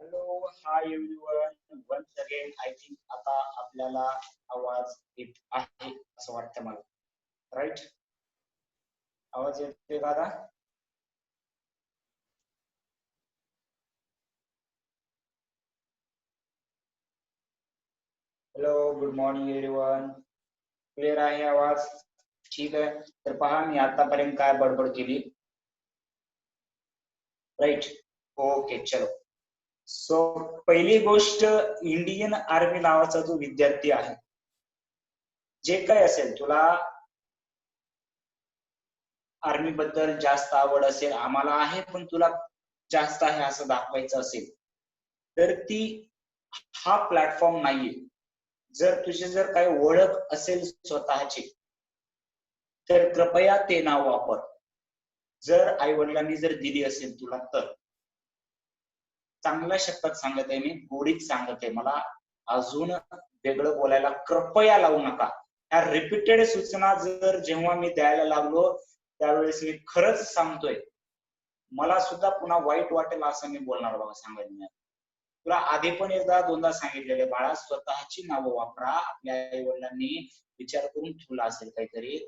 Hello hi everyone once again I think आता आपल्याला आवाज येत आहे असं वाटतं मला राईट. आवाज येतोय का आता? Hello good morning everyone. Clear आहे आवाज? ठीक आहे. तर पहा मी आतापर्यंत काय बडबड केली. राईट. ओके चलो. सो पहिली गोष्ट, इंडियन आर्मी नावाचा जो विद्यार्थी आहे, जे काय असेल तुला आर्मी बद्दल जास्त आवड असेल, आम्हाला आहे पण तुला जास्त आहे असं दाखवायचं असेल, तर ती हा प्लॅटफॉर्म नाहीये. जर काही ओळख असेल स्वतःची तर कृपया ते नाव वापर. जर आई वडिलांनी जर दिली असेल तुला तर. चांगल्या शब्दात सांगत आहे मी, गोडीत सांगत आहे. मला अजून वेगळं बोलायला कृपया लावू नका. ह्या रिपीटेड सूचना जर जेव्हा मी द्यायला लागलो त्यावेळेस मी खरंच सांगतोय, मला सुद्धा पुन्हा वाईट वाटेल असं मी बोलणार बाबा. सांगायला तुला आधी पण एकदा दोनदा सांगितलेले, बाळा स्वतःची नावं वापरा. आपल्या आई वडिलांनी विचार करून ठेवला असेल काहीतरी.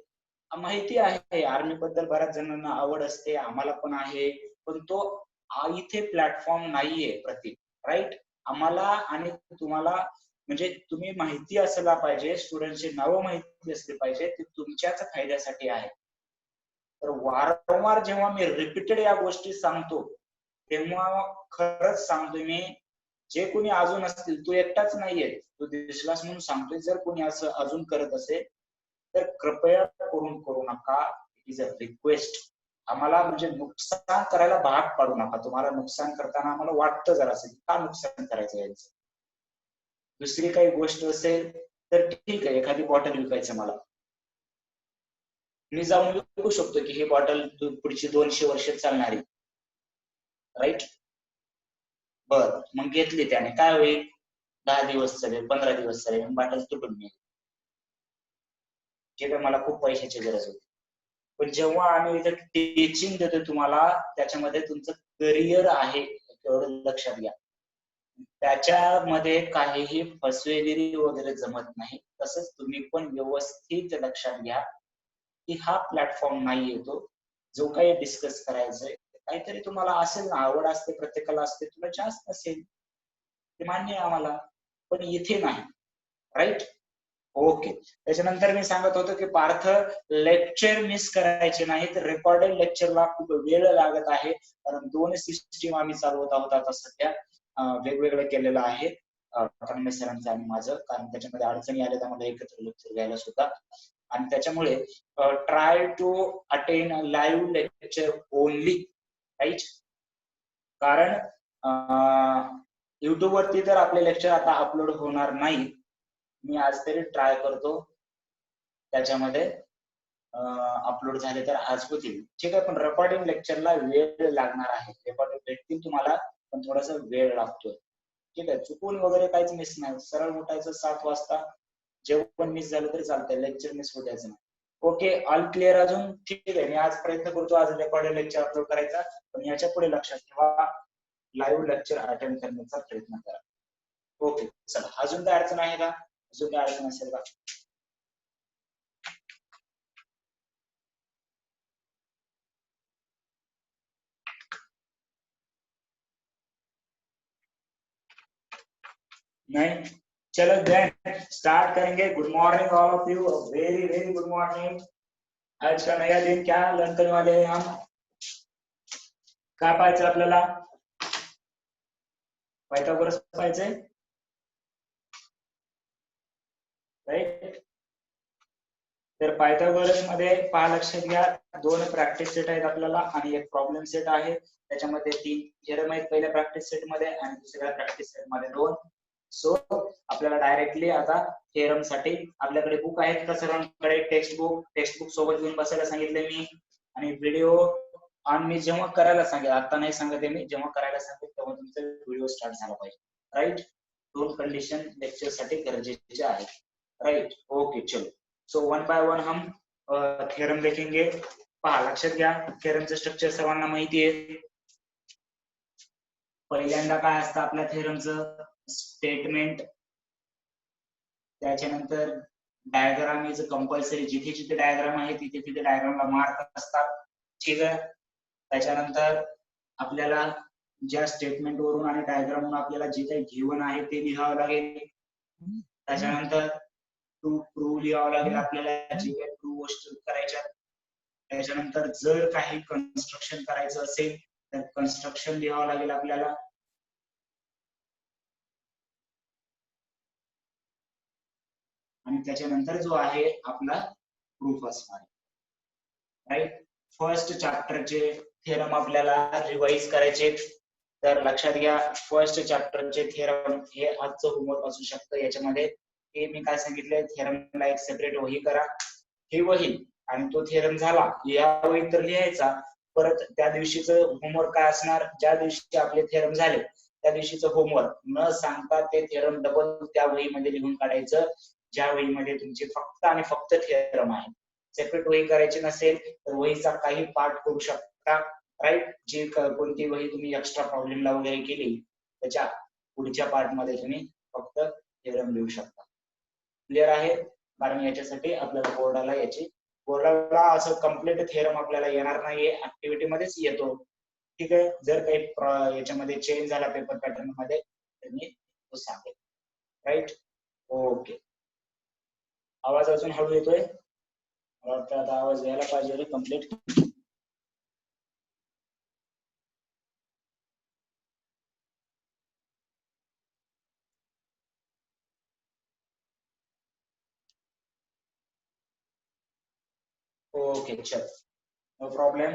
माहिती आहे आर्मी बद्दल बऱ्याच जणांना आवड असते, आम्हाला पण आहे, पण तो इथे प्लॅटफॉर्म नाहीये प्रतीक. राईट. आम्हाला आणि तुम्हाला म्हणजे तुम्ही माहिती असायला पाहिजे, स्टुडंटचे नावं माहिती असले पाहिजे, ते तुमच्याच फायद्यासाठी आहे. तर वारंवार जेव्हा मी रिपीटेड या गोष्टी सांगतो तेव्हा खरंच सांगतोय मी, जे कोणी अजून असतील, तू एकटाच नाहीये, तू दिसलास म्हणून सांगतोय, जर कोणी असं अजून करत असेल तर कृपया करू नका. It is a request. आम्हाला म्हणजे नुकसान करायला भाग पाडू नका. तुम्हाला नुकसान करताना आम्हाला वाटतं जरा असेल, का नुकसान करायचं यायचं. दुसरी काही गोष्ट असेल तर ठीक आहे, एखादी बॉटल विकायचं मला, मी जाऊन विकू शकतो की ही बॉटल पुढची 200 वर्ष चालणारी. राईट. बर, मग घेतली त्याने, काय होईल? 10 दिवस चालेल, 15 दिवस चालेल, बॉटल तुटून मिळेल. ठीक आहे, मला खूप पैशाची गरज होती. पण जेव्हा आम्ही इथे टीचिंग देतो तुम्हाला, त्याच्यामध्ये तुमचं करिअर आहे एवढं लक्षात घ्या. त्याच्यामध्ये काहीही फसवेगिरी वगैरे जमत नाही. तसंच तुम्ही पण व्यवस्थित लक्षात घ्या की हा प्लॅटफॉर्म नाही येतो जो काही डिस्कस करायचंय. काहीतरी तुम्हाला असेल ना, आवड असते, प्रत्येकाला असते, तुला जास्त असेल ते मान्य आहे आम्हाला, पण इथे नाही. राईट. ओके. त्याच्यानंतर मी सांगत होतो की पार्थ, लेक्चर मिस करायचे नाही. तर रेकॉर्डेड लेक्चरला खूप वेळ लागत आहे, कारण 2 सिस्टीम आम्ही चालवत आहोत आता सध्या. वेगवेगळं केलेलं आहे कन्मे सरांचं आणि माझं, कारण त्याच्यामध्ये अडचणी आल्या त्यामध्ये एकत्र लेक्चर घ्यायला सुद्धा. आणि त्याच्यामुळे try to attend live lecture only. Right. कारण युट्यूब वरती तर आपले लेक्चर आता अपलोड होणार नाही. मी आज तरी ट्राय करतो त्याच्यामध्ये अपलोड झाले तर आज होतील. ठीक आहे, पण रेकॉर्डिंग लेक्चरला वेळ लागणार आहे. रेकॉर्डिंग भेटतील तुम्हाला, पण थोडासा वेळ लागतोय. ठीक आहे, चुकून वगैरे काहीच मिस नाही. सरळ उठायचं 7 वाजता, जेवण मिस झालं तरी चालतंय, लेक्चर मिस होऊ द्यायचं नाही. ओके, ऑल क्लिअर अजून? ठीक आहे, मी आज प्रयत्न करतो आज रेकॉर्डेड लेक्चर अपलोड करायचा, पण याच्या पुढे लक्षात ठेवा, लाईव्ह लेक्चर अटेंड करण्याचा प्रयत्न करा. ओके चला, अजून काय अडचण आहे का? अजून काय अडचण असेल का? नहीं? चलो देन स्टार्ट करेंगे. Good morning all of you, very very good morning. आज का नया दिन क्या लर्न करने वाले हैं हम? काय पाहायचं आपल्याला? पायथागोरस पाहायचंय. राईट. तर पायथागोरस मध्ये पहा, लक्षात घ्या, 2 प्रॅक्टिस सेट आहेत आपल्याला आणि एक प्रॉब्लेम सेट आहे. त्याच्यामध्ये 3 थेरम आहेत पहिल्या प्रॅक्टिस सेट मध्ये आणि दुसऱ्या प्रॅक्टिस सेट मध्ये 2. सो आपल्याला डायरेक्टली आता थेरम साठी आपल्याकडे बुक आहेत का सर्वांकडे? टेक्स्ट बुक सोबत घेऊन बसायला सांगितले मी. आणि व्हिडिओ ऑन मी जेव्हा करायला सांगेल, आता नाही सांगत आहे मी, जेव्हा करायला सांगेल तेव्हा तुमचा व्हिडिओ स्टार्ट झाला पाहिजे. राईट. 2 कंडिशन लेक्चर साठी गरजेचे आहेत. राईट. ओके चलो. सो 1 बाय 1 हम थेरम देखेंगे. पहा, लक्षात घ्या, थेरमचं स्ट्रक्चर सर्वांना माहिती आहे. पहिल्यांदा काय असतं आपल्या थेरमचं स्टेटमेंट, त्याच्यानंतर डायग्राम इज कंपल्सरी, जिथे जिथे डायग्राम आहे तिथे तिथे डायग्रामला मार्क असतात, ठीक आहे. त्याच्यानंतर आपल्याला ज्या स्टेटमेंट वरून आणि डायग्राम वरून आपल्याला जे काही गिव्हन आहे ते लिहावं लागेल. त्याच्यानंतर टू प्रूव्ह लिहावं लागेल आपल्याला, जे काही प्रूव्ह गोष्टी करायच्या. त्याच्यानंतर जर काही कन्स्ट्रक्शन करायचं असेल तर कन्स्ट्रक्शन लिहावं लागेल आपल्याला. आणि त्याच्यानंतर जो आहे आपला प्रूफ असणार, राईट. फर्स्ट चॅप्टरचे थेरम आपल्याला रिवाइज करायचे, तर लक्षात घ्या फर्स्ट चॅप्टरचे थेरम हे आजचं होमवर्क असू शकतं. याच्यामध्ये हे मी काय सांगितलंय, थेरमला एक सेपरेट वही करा, हे वही आणि तो थेरम झाला या वही तर लिहायचा. परत त्या दिवशीचं होमवर्क काय असणार, ज्या दिवशी आपले थेरम झाले त्या दिवशीचं होमवर्क न सांगता ते थेरम डबल त्या वहीमध्ये लिहून काढायचं, ज्या वहीमध्ये तुमचे फक्त आणि फक्त थेरम आहे. सेपरेट वही करायची नसेल तर वहीचा काही पार्ट करू शकता, राईट. जी कोणती वही तुम्ही एक्स्ट्रा प्रॉब्लेमला वगैरे केली त्याच्या पुढच्या पार्ट मध्ये तुम्ही फक्त थेरम लिहू शकता. क्लिअर आहे? कारण याच्यासाठी आपल्याला बोर्डाला असं कम्प्लीट थेरम आपल्याला येणार नाहीये, ऍक्टिव्हिटी मध्येच येतो, ठीक आहे. जर काही याच्यामध्ये चेंज झाला पेपर पॅटर्न मध्ये तर मी तो सांगेल, राईट. ओके. आवाज अजून हळू येतोय, मला वाटतं आता आवाज यायला पाहिजे कम्प्लीट. ओके चल, नो प्रॉब्लेम,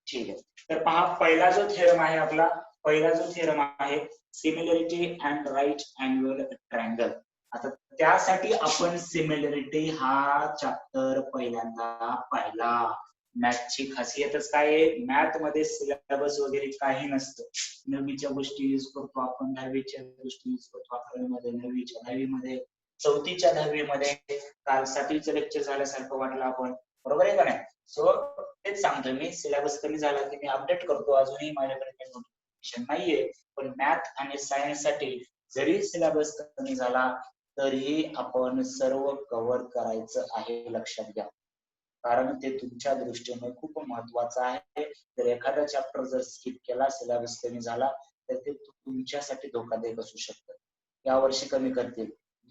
ठीक आहे. तर पहा पहिला जो थेरम आहे आपला, पहिला जो थेरम आहे similarity and right angle triangle. आता त्यासाठी आपण सिमिलरिटी हा चॅप्टर पहिल्यांदा पाहिला. मॅथची खासियतच काय आहे, मॅथ मध्ये सिलेबस वगैरे काही नसतं. नववीच्या गोष्टी युज करतो आपण, 10वीच्या गोष्टी युज करतो 11वीमध्ये, 9वीच्या 10वीमध्ये, 4थीच्या 10वीमध्ये. काल 7वीचं लेक्चर झाल्यासारखं वाटलं आपण, बरोबर आहे का नाही? सो तेच सांगतोय मी, सिलेबस कमी झाला की मी अपडेट करतो. अजूनही माझ्याकडे काही नोटिफिकेशन नाहीये, पण मॅथ आणि सायन्स साठी जरी सिलेबस कमी झाला तरीही आपण सर्व कव्हर करायचं आहे, लक्षात घ्या. कारण ते तुमच्या दृष्टीने खूप महत्वाचं आहे. जर एखादा चॅप्टर जर स्किप केला, सिलेबस कमी झाला तर ते तुमच्यासाठी धोकादायक असू शकतं. या वर्षी कमी करतील,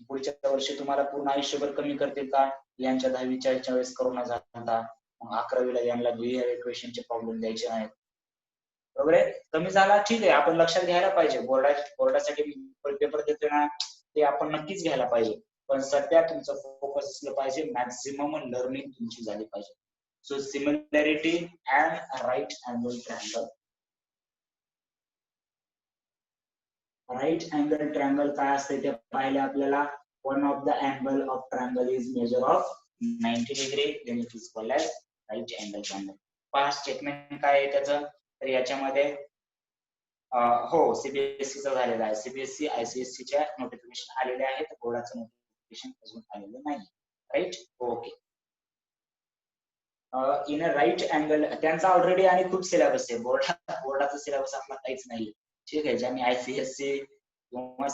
पुढच्या वर्षी तुम्हाला पूर्ण आयुष्यभर कमी करतील का? यांच्या 10वीच्या वेळेस करोना झाला, मग 11वीला यांना दुहेरी इक्वेशनचे प्रॉब्लेम द्यायचे आहेत, बरोबर आहे. कमी झाला ठीक आहे, आपण लक्षात घ्यायला पाहिजे. बोर्डासाठी पेपर देतोय ना, ते आपण नक्कीच घ्यायला पाहिजे. पण सध्या तुमचं फोकस असलं पाहिजे, मॅक्झिमम लर्निंग तुमची झाली पाहिजे. So similarity and right angle triangle. Right angle triangle काय असते ते पाहिले आपल्याला. One of the angle of triangle is measure of 90 degree, then it is called as right angle triangle. Past statement काय आहे त्याचं, तर याच्यामध्ये हो सीबीएसईचा झालेला आहे. सीबीएसई आयसीएससीच्या नोटिफिकेशन आलेले आहेत, बोर्डाचं नोटिफिकेशन अजून आलेलं नाही, right. Okay. In a right angle त्यांचा ऑलरेडी आणि खूप सिलेबस आहे. बोर्डाचा सिलेबस आपला काहीच नाही, ठीक आहे. ज्यांनी आयसीएससी किंवा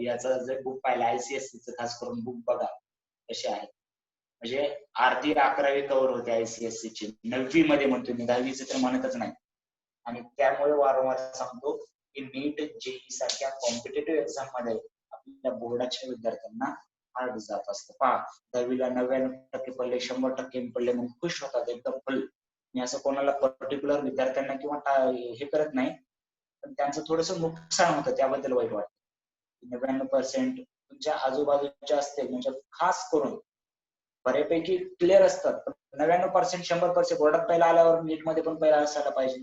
याचं जर बुक पाहिलं, आयसीएससीचं खास करून बुक बघा कसे आहे. म्हणजे अर्धी 11वी कव्हर होते आयसीएससी ची, 9वी मध्ये म्हणतो मी, 10वीचं तर म्हणतच नाही. आणि त्यामुळे वारंवार सांगतो की नीट जेई सारख्या कॉम्पिटेटिव्ह एक्झाम मध्ये आपल्या बोर्डाच्या विद्यार्थ्यांना हार्ड जात असतं. पहा 10वीला 99% पडले, 100% पडले म्हणून खुश होतात एकदम फुल. मी असं कोणाला पर्टिक्युलर विद्यार्थ्यांना किंवा हे करत नाही, पण त्यांचं थोडस नुकसान होतं, त्याबद्दल वाईट वाटतं. 99% तुमच्या आजूबाजूच्या असते, म्हणजे खास करून बऱ्यापैकी क्लिअर असतात, पण 99% 100% बोर्डात पहिला आल्यावर नीट मध्ये पण पहिला असायला पाहिजे,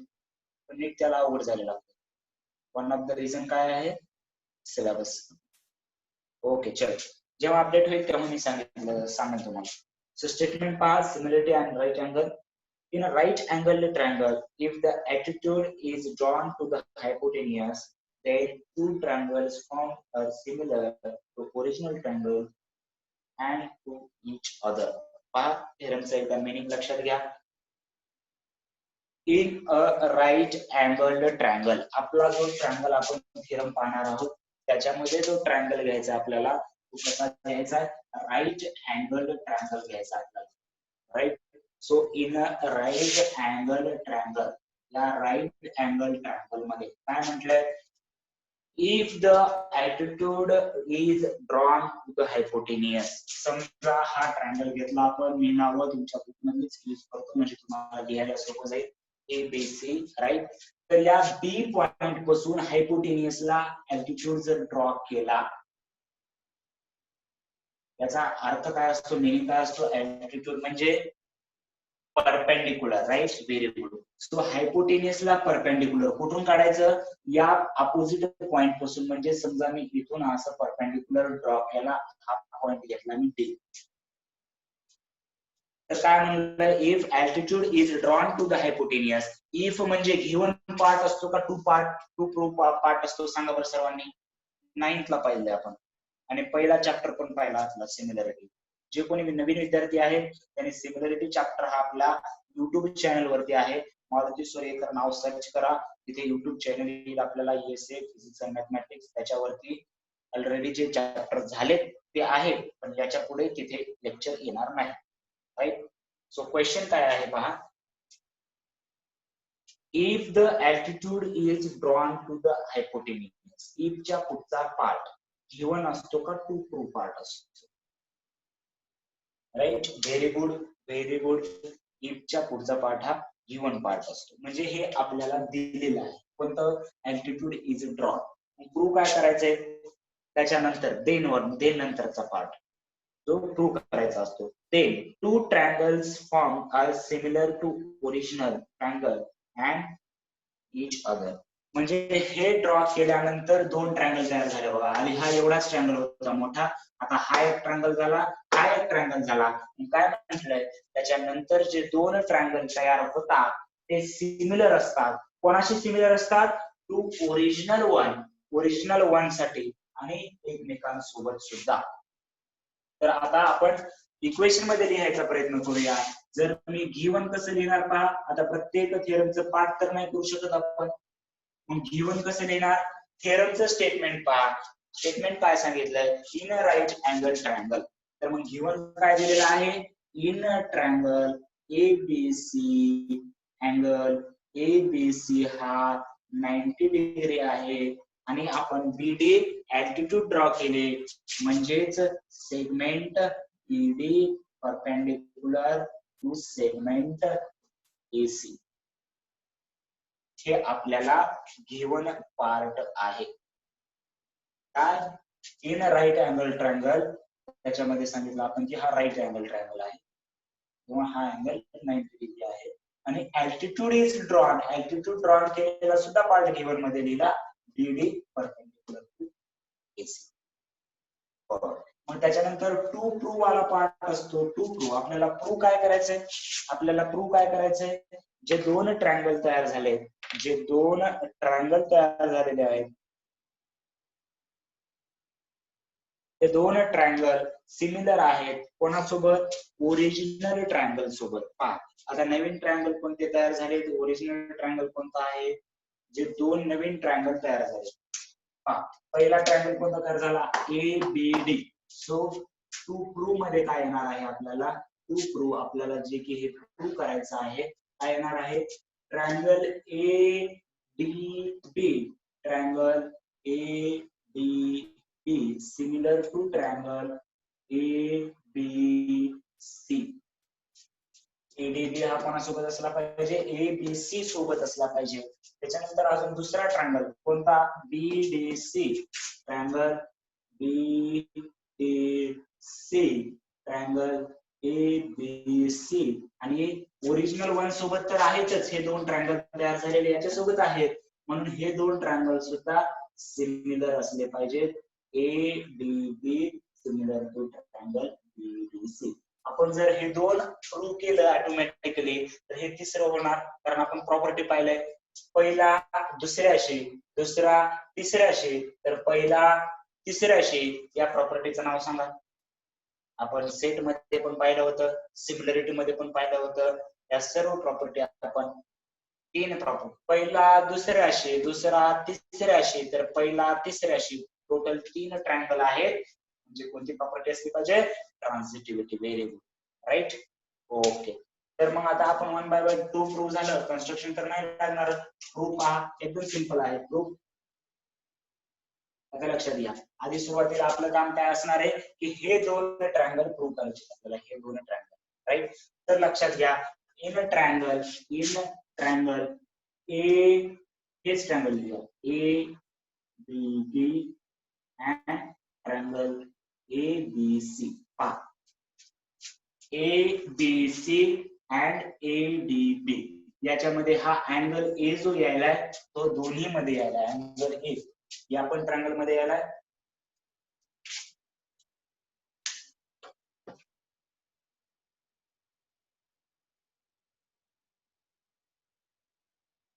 पण नीट त्याला अवघड झालेला. वन ऑफ द रिझन काय आहे, सिलेबस. ओके चल, जेव्हा अपडेट होईल तेव्हा मी सांगेन तुम्हाला. सो स्टेटमेंट पहा, similarity and right angle. In a right angled triangle, if the attitude is drawn to the hypotenuse, then two triangles form are similar to original triangle and to each other. पहा थेरमचा एकदा meaning लक्षात घ्या. In a right angled triangle. आपला जो triangle आपण theorem पाहणार आहोत त्याच्यामध्ये जो ट्रायंगल घ्यायचा आपल्याला तो कसा घ्यायचा, राईट अँगल्ड ट्रायंगल घ्यायचा आपल्याला. Right. So in a right angle triangle, या राईट अँगल ट्रायंगल मध्ये काय म्हटलंय, if the altitude is drawn to the hypotenuse. समजा हा ट्रायंगल घेतला आपण, मी नाव तुमच्या बुक मध्येच यूज करतो म्हणजे तुम्हाला लिहायला सोपं जाईल. A B C. राईट. तर या बी पॉइंट पासून हायपोटेनियसला अल्टिट्यूड जर ड्रॉ केला, याचा अर्थ काय असतो, मिनिंग काय असतो, अल्टिट्यूड म्हणजे perpendicular. Right. Very good. So हायपोटेनियसला परपेंडिक्युलर कुठून काढायचं, या अपोजिट पॉइंट पासून. म्हणजे समजा मी इथून असं परपेंडिक्युलर ड्रॉ केला, हा पॉइंट घेतला मी डी. तर काय म्हणलं, if altitude is drawn to the hypotenuse. If म्हणजे गिव्हन पार्ट असतो का टू पार्ट असतो, सांगा बरं सर्वांनी. 9th ला पाहिजे आपण, आणि पहिला चॅप्टर पण पाहिला असला सिमिलरिटी. जे कोणी नवीन विद्यार्थी आहेत त्यांनी सिमिलरिटी चॅप्टर हा आपला युट्यूब चॅनल वरती आहे. मारुती सुरेकर नाव सर्च करा, तिथे युट्यूब चॅनल येईल आपल्याला, ESA फिजिक्स अँड मॅथमॅटिक्स. त्याच्यावरती ऑलरेडी जे चॅप्टर झालेत ते आहेत, पण याच्या पुढे तिथे लेक्चर येणार नाही. राईट. सो क्वेश्चन काय आहे पहा, if the altitude is drawn to the hypotenuse. If च्या पुढचा पार्ट गिव्हन असतो का टू ट्रू पार्ट असतो. Right. Very good, very good. If च्या पुढचा पार्ट हा गिव्हन पार्ट असतो, म्हणजे हे आपल्याला दिलेलं आहे. कोणतं, अल्टिट्यूड इज ड्रॉन. प्रूव्ह काय करायचंय, त्याच्यानंतर देन नंतरचा पार्ट जो प्रूव्ह करायचा असतो. Then two triangles form are similar to original triangle and each other. म्हणजे हे ड्रॉ केल्यानंतर दोन ट्रायंगल तयार झाले बघा. आणि हा एवढाच ट्रायंगल होता मोठा, आता हा एक ट्रायंगल झाला, हा एक ट्रायंगल झाला. काय म्हटलंय, त्याच्यानंतर जे दोन ट्रायंगल तयार होतात ते सिमिलर असतात. कोणाशी सिमिलर असतात, टू ओरिजिनल वन साठी आणि एकमेकांसोबत सुद्धा. तर आता आपण इक्वेशन मध्ये लिहायचा प्रयत्न करूया. जर मी गिव्हन कसं लिहिणार पहा, आता प्रत्येक थेरमचं पाठ तर नाही करू शकत आपण, मग गिव्हन कसं लिहिणार, थेरमचं स्टेटमेंट पहा. स्टेटमेंट काय सांगितलंय, in a right angle triangle. तर मग गिव्हन काय दिलेलं आहे, in a triangle ABC, angle ABC हा 90 डिग्री आहे, आणि आपण BD अल्टिट्यूड ड्रॉ केले, म्हणजेच segment BD perpendicular to segment AC. हे आपल्याला गिव्हन पार्ट आहे. काय, इन राईट अँगल ट्रायंगल, त्याच्यामध्ये सांगितलं आपण की हा राईट अँगल ट्रायंगल आहे किंवा हा अँगल 90 डिग्री आहे. आणि altitude is drawn, altitude drawn केलेला सुद्धा पार्ट गिव्हन मध्ये लिहिला, BD परपेंडिक्युलर टू AC. मग त्याच्यानंतर टू प्रूव्ह वाला पार्ट असतो. टू प्रूव्ह आपल्याला प्रूव्ह काय करायचंय, जे दोन ट्रायंगल तयार झाले, झालेले आहेत, ते दोन ट्रायंगल सिमिलर आहेत कोणासोबत, ओरिजिनल ट्रायंगल सोबत. पहा आता नवीन ट्रायंगल कोणते तयार झाले, ओरिजिनल ट्रायंगल कोणता आहे, जे दोन नवीन ट्रायंगल तयार झाले. पहा पहिला ट्रायंगल कोणता तयार झाला, ABD. सो टू प्रूव्ह मध्ये काय येणार आहे आपल्याला, आपल्याला जे की हे प्रूव्ह करायचं आहे, काय येणार आहे, triangle ADB, triangle ADB similar to triangle ABC. ADB हा कोणासोबत असला पाहिजे, ABC सोबत असला पाहिजे. त्याच्यानंतर अजून दुसरा ट्रायंगल कोणता, BDC, triangle BDC, triangle ABC. आणि ओरिजिनल वन सोबत तर आहेतच, हे दोन ट्रायंगल तयार झालेले याच्यासोबत आहेत, म्हणून हे दोन ट्रायंगल सुद्धा सिमिलर असले पाहिजेत. ADB similar to triangle BDC. आपण जर हे दोन प्रूव्ह केलं ऑटोमॅटिकली, तर हे तिसरं होणार, कारण आपण प्रॉपर्टी पाहिलंय, पहिला दुसऱ्याशी, दुसरा तिसऱ्याशी, तर पहिला तिसऱ्याशी. या प्रॉपर्टीचं नाव सांगा. आपण सेट मध्ये पण पाहिलं होतं, सिमिलरिटी मध्ये पण पाहिलं होतं, या सर्व प्रॉपर्टी आपण तीन प्रॉपर, पहिला दुसऱ्याशी, दुसरा तिसऱ्याशी, तर पहिला तिसऱ्याशी, टोटल 3 ट्रायंगल आहेत. म्हणजे कोणती प्रॉपर्टी असली पाहिजे? Transitivity. Very good, right. Okay, तर मग आता आपण 1 बाय 1 प्रूव्ह झालं. कन्स्ट्रक्शन तर नाही लागणार. प्रूफ हा एकदम सिंपल आहे. प्रूफ आता लक्षात घ्या, आधी सुरुवातीला आपलं काम काय असणार आहे की हे दोन ट्रायंगल प्रूव्ह करायचे आपल्याला, हे दोन ट्रायंगल, राईट. तर लक्षात घ्या, इन ट्रायंगल ए, हेच ट्रायंगल लिहा, A B B and triangle A B C. पहा, A B C and A D B, याच्यामध्ये हा अँगल ए जो यायलाय तो दोन्ही मध्ये यायलाय. अँगल ए या पण ट्रायंगल मध्ये यायलाय.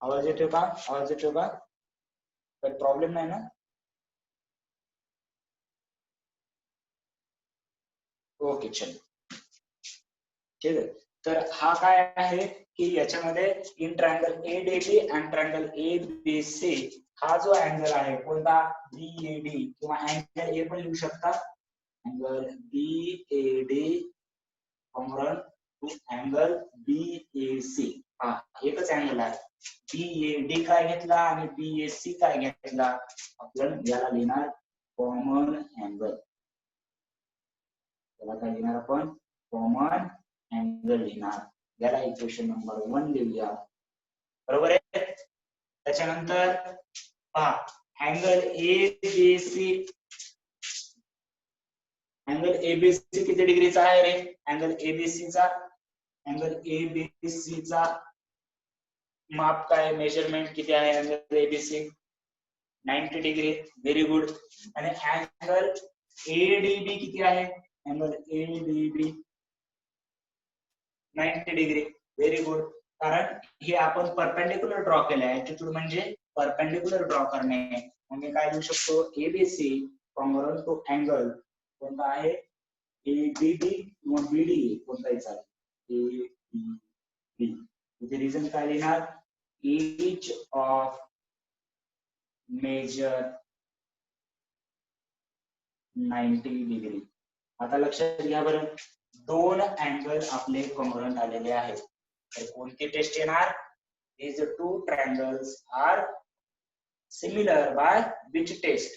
आवाज येतोय का? आवाज येतोय का? काही प्रॉब्लेम नाही ना? ओके, चल, ठीक आहे. तर हा काय आहे की याच्यामध्ये in triangle A D B and triangle A B C, हा जो अँगल आहे कोणता? बी ए डी, किंवा अँगल ए पण लिहू शकता, angle B A D common to angle B A C. हा एकच अँगल आहे. बी ए डी काय घेतला आणि बी ए सी काय घेतला? आपण याला लिहिणार कॉमन अँगल. त्याला काय लिहिणार आपण? कॉमन अँगल लिहिणार. याला इक्वेशन नंबर 1 लिहूया, बरोबर आहे. त्याच्यानंतर पहा, angle A B C, angle ABC किती डिग्रीचा आहे रे? अँगल एबीसीचा, अँगल एबीसीचा माप काय, मेजरमेंट किती आहे angle ABC? 90 degree. Very good. आणि अँगल एडीबी किती आहे? Angle ADB 90 degree. Very good. कारण हे आपण परपेंडिक्युलर ड्रॉ केलं आहे. ऍटिट्यूड म्हणजे परपेंडिक्युलर ड्रॉ करणे. म्हणजे काय लिहू शकतो? एबीसी कॉन्ग्रुएंट टू अँगल कोणता आहे? एबीडी किंवा बीडी कोणताही चालेल. एबीडी. इथे रिझन काय लिहिणार? Each of measure 90 degree. आता लक्षात घ्या बरं, दोन अँगल आपले कॉन्ग्रुएंट आलेले आहेत. तर कोणती टेस्ट येणार? These two triangles are similar by which test?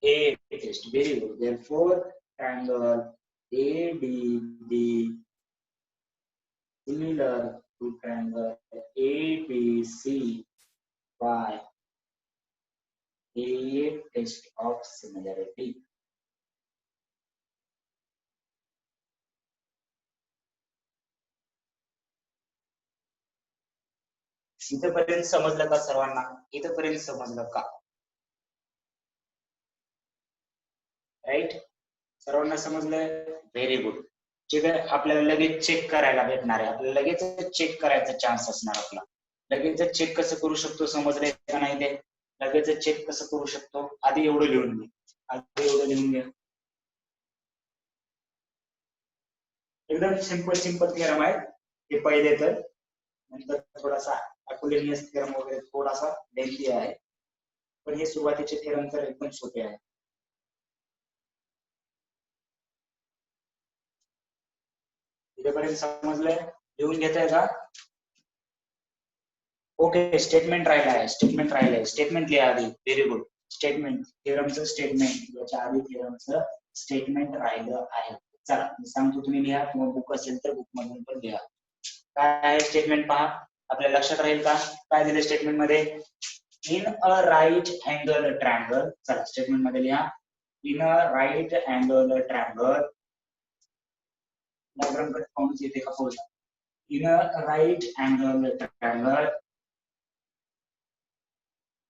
A test. Very good. Therefore, triangle ADB similar to triangle ABC by A test of similarity. इथपर्यंत समजलं का सर्वांना? इथपर्यंत समजलं का? राईट, सर्वांना समजलंय? Very good. ठीक आहे, आपल्याला लगेच चेक करायला भेटणार आहे. आपल्याला लगेच चेक करायचा चान्स असणार आपला. लगेच चेक कसं करू शकतो? समजलंय का नाही ते? लगेच चेक कसं करू शकतो? आधी एवढं लिहून घे, आधी एवढं लिहून घे. एकदम सिंपल सिंपल थिअरम आहे हे पहिले, तर नंतर थोडासा अपोलिनियस थिअरम वगैरे थोडासा लेंथी आहे, पण हे सुरुवातीचे थिअरम तर एकदम सोपे आहे. इथेपर्यंत समजलंय? लिहून घेताय का? ओके, स्टेटमेंट राहिला आहे, स्टेटमेंट राहिलंय. स्टेटमेंट लिहा आधी. Very good. स्टेटमेंट, थिअरमचं स्टेटमेंट, याच्या आधी थिअरमचं स्टेटमेंट राहिलं आहे. चला मी सांगतो, तुम्ही लिहा, किंवा बुक असेल तर बुक मधून पण लिहा. काय आहे स्टेटमेंट? पहा, आपल्या लक्षात राहील का? काय दिलं स्टेटमेंट मध्ये? In a right angle triangle. चला स्टेटमेंट मध्ये लिहा, in a right angle triangle. Diagram form येते का? हो. In a right angle triangle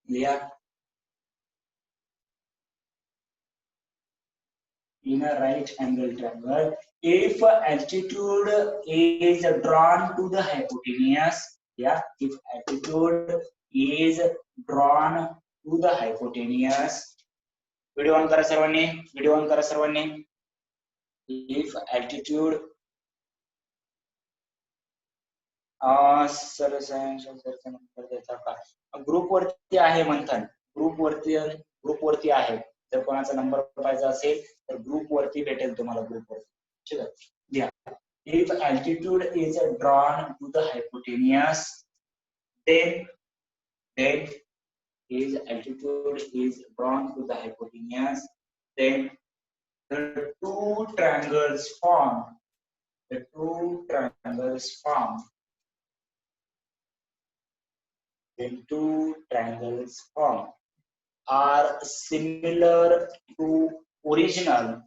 लिहा. In a right angle triangle, if altitude is drawn to the hypotenuse, yeah, if altitude is drawn to the hypotenuse, video on करा सर्वांनी, video on करा सर्वांनी. If altitude sir number देता का? Group वरती आहे मंथन, group वरती आहे. जर कोणाचा नंबर पाहिजे असेल तर ग्रुप वरती भेटेल तुम्हाला, ग्रुप वरती. ठीक आहे, घ्या. If altitude is drawn to the hypotenuse, then his altitude is drawn to the hypotenuse, then the two triangles formed. The two triangles formed. Then two triangles formed are similar to original.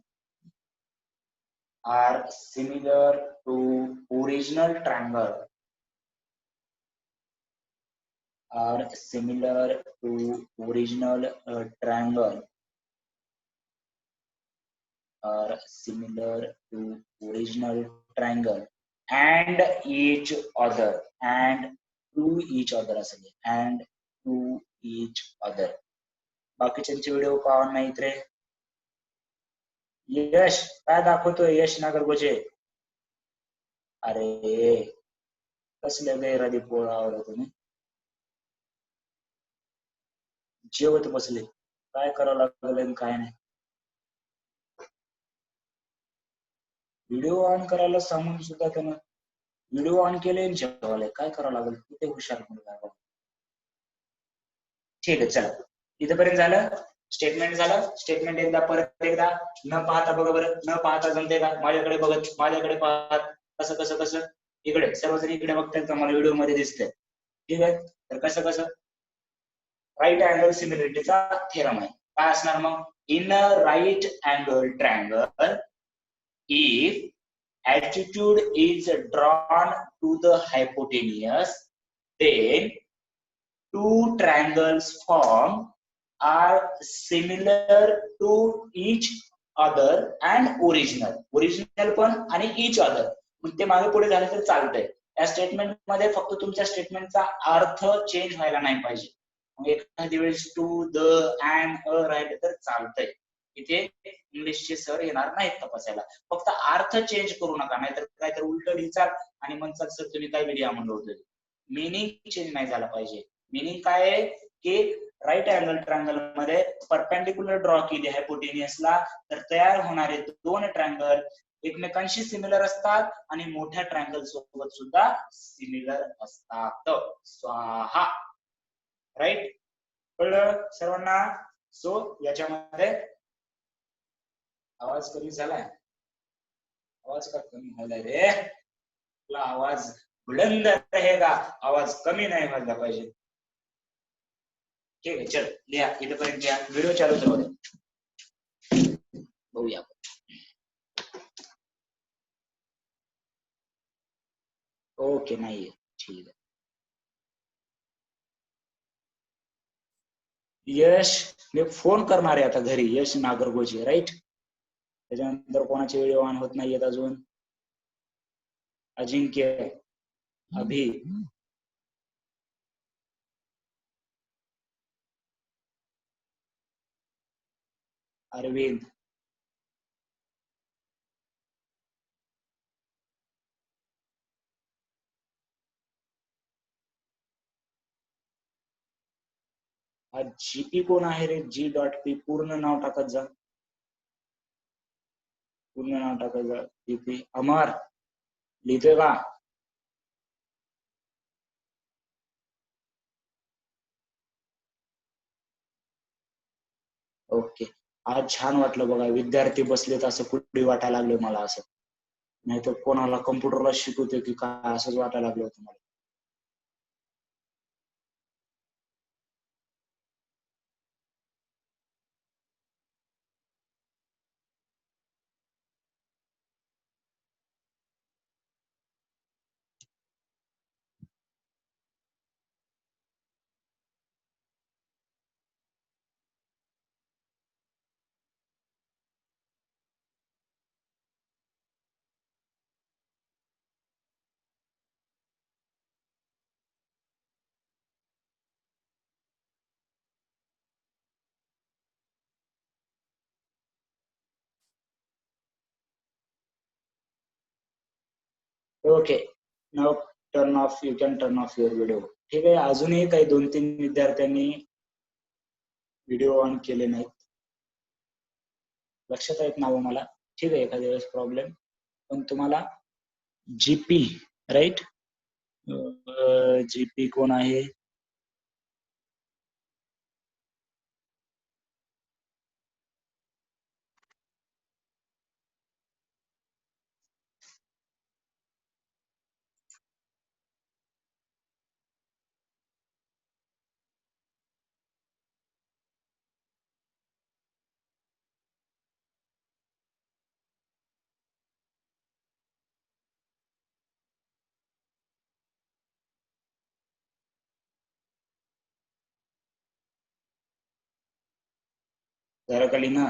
Are similar to original triangle. Are similar to original triangle. Are similar to original triangle and each other, and to each other असेल, and to each other. बाकीच्यांचे video पाहून नाहीत रे. यश काय दाखवतोय? यश नागरगोजे, अरे कसले गैरादी पोळावर तुम्ही जेवत बसले, काय करावं लागलं काय नाही. व्हिडिओ ऑन करायला सांगून सुद्धा त्यानं व्हिडिओ ऑन केले आणि जेवायला. काय करावं लागेल? किती हुशार मुलगा. ठीक आहे, चला इथपर्यंत झालं. स्टेटमेंट झालं. स्टेटमेंट एकदा परत एकदा न पाहता बघा बरं. न पाहता जमते का? माझ्याकडे बघत, माझ्याकडे पाहत. कसं कसं कसं? इकडे सर्वजण इकडे बघतायत का? मला व्हिडिओ मध्ये दिसतंय. ठीक आहे, तर कसं कसं? राईट अँगल सिमिलरिटीचा थेरम आहे. काय असणार मग? In a right angle triangle, if altitude is drawn to the hypotenuse, then two triangles formed are similar to each other and original. Original पण आणि each other. मग ते मागे पुढे झालं तर चालतंय. या स्टेटमेंट मध्ये फक्त तुमच्या स्टेटमेंटचा अर्थ चेंज व्हायला नाही पाहिजे. मग एखादी वेळेस टू, द, अँड, अ राहिले तर चालतंय. इथे इंग्लिशचे सर येणार नाहीत तपासायला. फक्त अर्थ चेंज करू नका, नाहीतर काहीतरी उलट लिहिचाल आणि म्हणतात सर तुम्ही काय व्हिडिओ म्हणलं होतं. मिनिंग चेंज नाही झाला पाहिजे. मिनिंग काय आहे की राईट अँगल ट्रायंगल मध्ये परपेंडिक्युलर ड्रॉ केली हायपोटेनियसला, तर तयार होणारे दोन ट्रायंगल एकमेकांशी सिमिलर असतात आणि मोठ्या ट्रायंगल सोबत सुद्धा सिमिलर असतात. स्वाहा. राईट, कळलं सर्वांना? सो याच्यामध्ये आवाज कमी झालाय. आवाज का कमी झालाय रे? आपला आवाज बुलंद रहेगा, आवाज कमी नाही व्हायला पाहिजे. ठीक आहे, चल लिहा इथपर्यंत लिहा. व्हिडिओ चालू राहू दे, बघूया. ओके, नाहीये, ठीक आहे. यश, मी फोन करणार आहे आता घरी. यश नागरगोजे, राईट. त्याच्यानंतर कोणाचे व्हिडिओ ऑन होत नाहीयेत अजून? अजिंक्य, अभि, अरविंद, जीपी कोण आहे रे? जी डॉट पी, पूर्ण नाव टाकत जा. पूर्ण नाव टाकत जा. जीपी अमर लिहितोय का? ओके. आज छान वाटलं बघा, विद्यार्थी बसलेत असं कुठे वाटायला लागलं मला. असं नाहीतर कोणाला कम्प्युटरला शिकवते की काय असंच वाटायला लागलं होतं मला. Okay, now you can turn off your video. ठीक आहे. अजूनही काही 2-3 विद्यार्थ्यांनी व्हिडिओ ऑन केले नाहीत. लक्षात येत नाव मला. ठीक आहे, एखाद्या वेळेस प्रॉब्लेम. पण तुम्हाला जीपी राईट, जीपी कोण आहे? जरा खाली ना.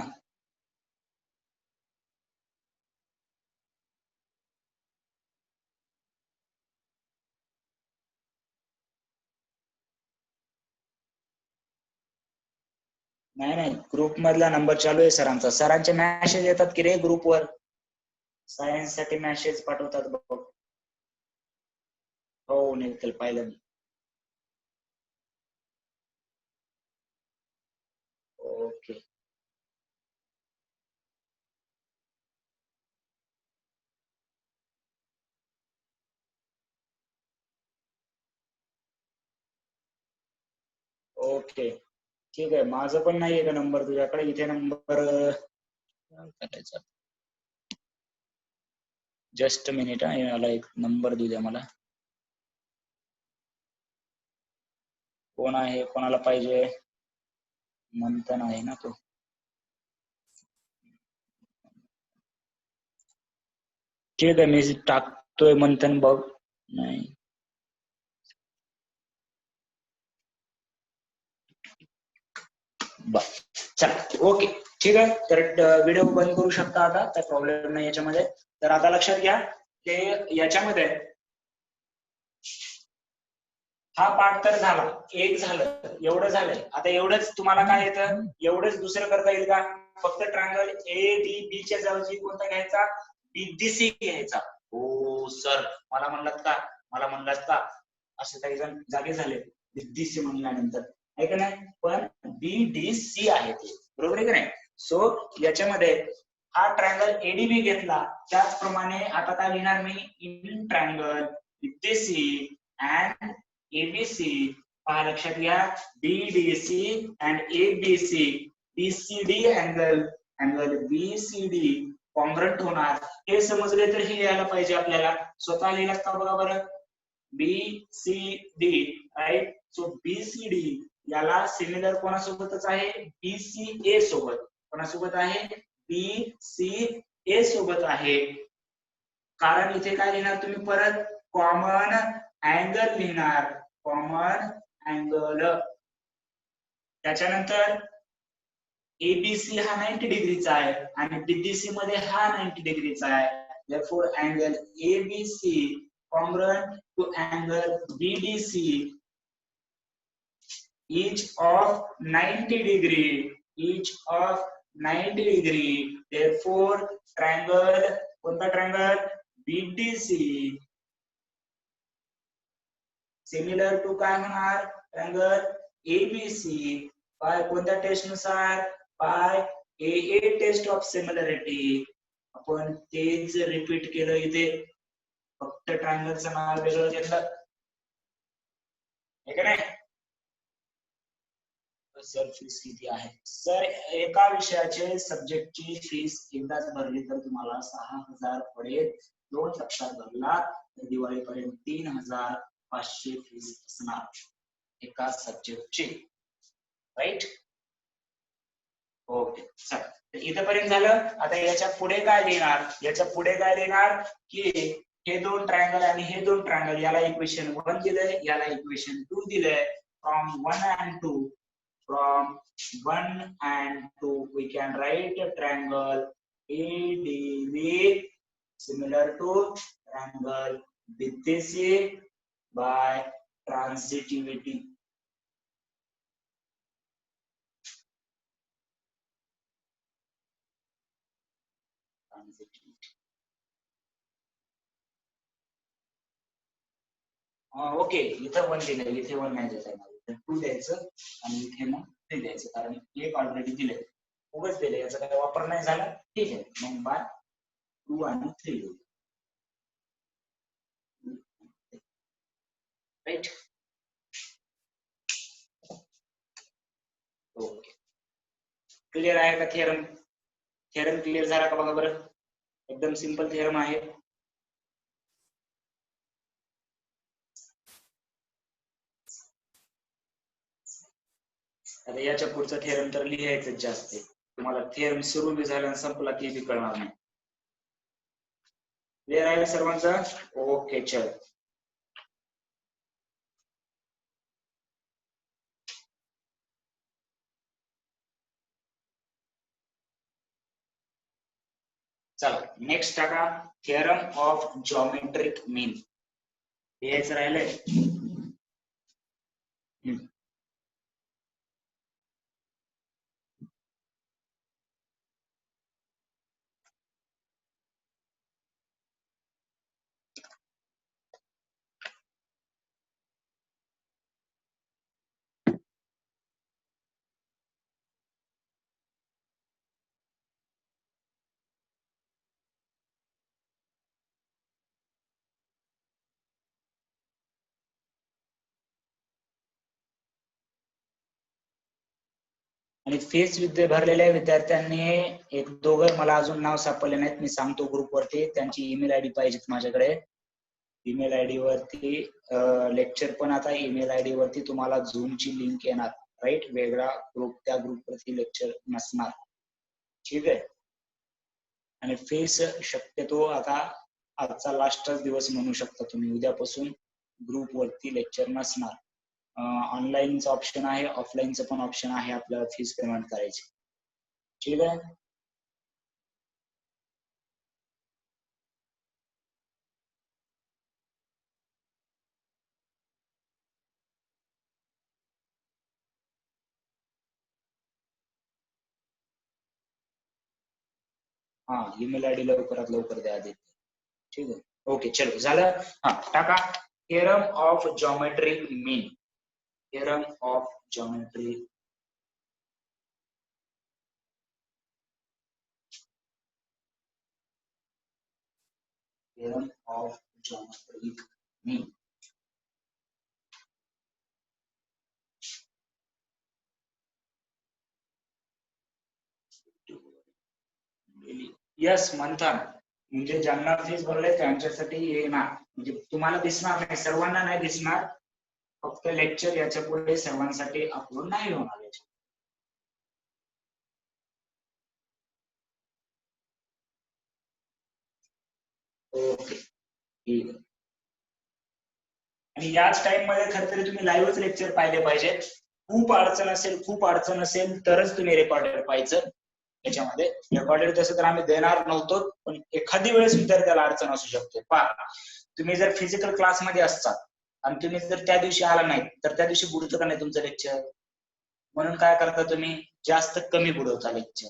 नाही नाही, ग्रुप मधला नंबर चालू आहे सरांचा. सरांचे मेसेज येतात की रे ग्रुपवर, सायन्स साठी मेसेज पाठवतात बघ. हो निखिल, पाहिलं मी. ओके. ओके ठीक आहे. माझं पण नाहीये का नंबर तुझ्याकडे? इथे नंबर करायचा. जस्ट मिनिट हा, मला एक नंबर देऊ द्या मला. कोण आहे, कोणाला पाहिजे? मंथन आहे ना तो. ठीक आहे, मी टाकतोय मंथन बघ. नाही बर, चला ओके ठीक आहे. तर व्हिडिओ बंद करू शकता आता, काही प्रॉब्लेम नाही याच्यामध्ये. तर आता लक्षात घ्या की याच्यामध्ये हा पाठ तर झाला, एक झालं, एवढं झालंय. आता एवढंच तुम्हाला काय येतं? एवढंच दुसरं करता येईल का? फक्त ट्रायंगल ए डी बी च्या जागी कोणता घ्यायचा? बीडीसी घ्यायचा. हो सर, मला म्हणलात का असे काही जण जागे झाले बीडीसी म्हणल्यानंतर, आहे का नाही? पण बीडीसी आहे ते, बरोबर आहे का नाही? सो याच्यामध्ये हा ट्रायंगल एडीबी घेतला, त्याचप्रमाणे आता काय लिहिणार मी? In triangle BDC and ABC. पहा लक्षात घ्या, BDC and ABC, BCD angle BCD congruent होणार. हे समजले तर हे यायला पाहिजे आपल्याला. स्वतः लिहिलं का बघा बरं. BCD right. सो बीसीडी याला सिमिलर कोणासोबतच आहे? बीसीए सोबत. कोणासोबत आहे? बीसीए सोबत आहे. कारण इथे काय लिहिणार तुम्ही परत? कॉमन अँगल लिहिणार. Common angle. त्याच्यानंतर एबीसी हा 90 डिग्रीचा आहे आणि बीडीसी मध्ये हा 90 डिग्रीचा आहे. therefore angle ABC congruent to angle BDC each of 90 degree, each of 90 degree. therefore triangle, कोणता ट्रायंगल? BDC सिमिलर टू काय होणार? ट्रायंगल ABC बाय कोणत्या टेस्ट नुसार? By AA test of similarity. आपण तेच रिपीट केलं इथे, फक्त ट्रायंगलचं नाव वेगळं घेतलं, आहे का नाही? सर फीस किती आहे? सर एका विषयाचे सब्जेक्टची फीस एकदाच भरली तर तुम्हाला 6,000 पडेल. 2 लक्षात भरला तर दिवाळीपर्यंत 3,500 फीस असणार एका सब्जेक्टची, राईट? ओके चल, इथपर्यंत झालं. आता याच्या पुढे काय लिहिणार? याच्या पुढे काय लिहिणार की हे दोन ट्रायंगल आणि हे दोन ट्रायंगल, याला इक्वेशन 1 दिलंय, याला इक्वेशन 2 दिलंय. From 1 and 2, from 1 and 2 we can write a triangle ADB similar to triangle BDC by transitivity. Okay, इथं 1 दिलंय, इथे 1 नाही द्यायचं, इथे 2 द्यायचं आणि इथे मग 3 द्यायचं, कारण एक ऑलरेडी दिलंय, उगाच दिलंय, याचा काही वापर नाही झाला, ठीक आहे, मग बाय 2 आणि 3 राईट. ओके, क्लिअर आहे का थिअरम? थिअरम क्लिअर झाला का बघा बरं, एकदम सिंपल थिअरम आहे. आता याच्या पुढचा थिअरम तर लिहायचंच जास्त आहे, तुम्हाला थिअरम सुरू बी झाला आणि संपला की बी कळणार नाही. क्लिअर आहे सर्वांचा? ओके, चल. चला नेक्स्ट टाका, थिअरम ऑफ जॉमेट्रिक मीन. लिहायचं राहिलंय. आणि फीस भरलेल्या विद्यार्थ्यांनी एक दोघं, मला अजून नाव सापडले नाहीत, मी सांगतो ग्रुपवरती, त्यांची ईमेल आयडी पाहिजेत माझ्याकडे. ईमेल आयडी वरती लेक्चर पण, आता ईमेल आयडी वरती तुम्हाला झूमची लिंक येणार, राईट, वेगळा ग्रुप, त्या ग्रुपवरती लेक्चर नसणार, ठीक आहे. आणि फीस शक्यतो आता आजचा लास्टच दिवस म्हणू शकता तुम्ही, उद्यापासून ग्रुप वरती लेक्चर नसणार. ऑनलाईनचं ऑप्शन आहे, ऑफलाईनचं पण ऑप्शन आहे आपल्याला फीस पेमेंट करायची, ठीक आहे. हा, ईमेल आयडी लवकरात लवकर द्या आधी, ठीक आहे. ओके, चलो झालं. हा टाका, theorem of geometric mean. Theorem of geometric theorem of geometric mean. Yes म्हणतात, म्हणजे ज्यांना फीस भरले त्यांच्यासाठी येणार, म्हणजे तुम्हाला दिसणार नाही, सर्वांना नाही दिसणार, फक्त लेक्चर याच्या पुढे सर्वांसाठी अपलोड नाही होणार. ओके, ठीक आहे. आणि याच टाइम मध्ये खरंतरी तुम्ही लाईव्हच लेक्चर पाहिले पाहिजेत. खूप अडचण असेल तरच तुम्ही रेकॉर्डेड पाहिजे. त्याच्यामध्ये रेकॉर्डेड तसं तर आम्ही देणार नव्हतो, पण एखादी वेळेस विद्यार्थ्याला अडचण असू शकते. पहा, तुम्ही जर फिजिकल क्लासमध्ये असतात आणि तुम्ही जर त्या दिवशी आला नाही, तर त्या दिवशी बुडतं का नाही तुमचं लेक्चर? म्हणून काय करता तुम्ही, जास्त कमी बुडवता लेक्चर.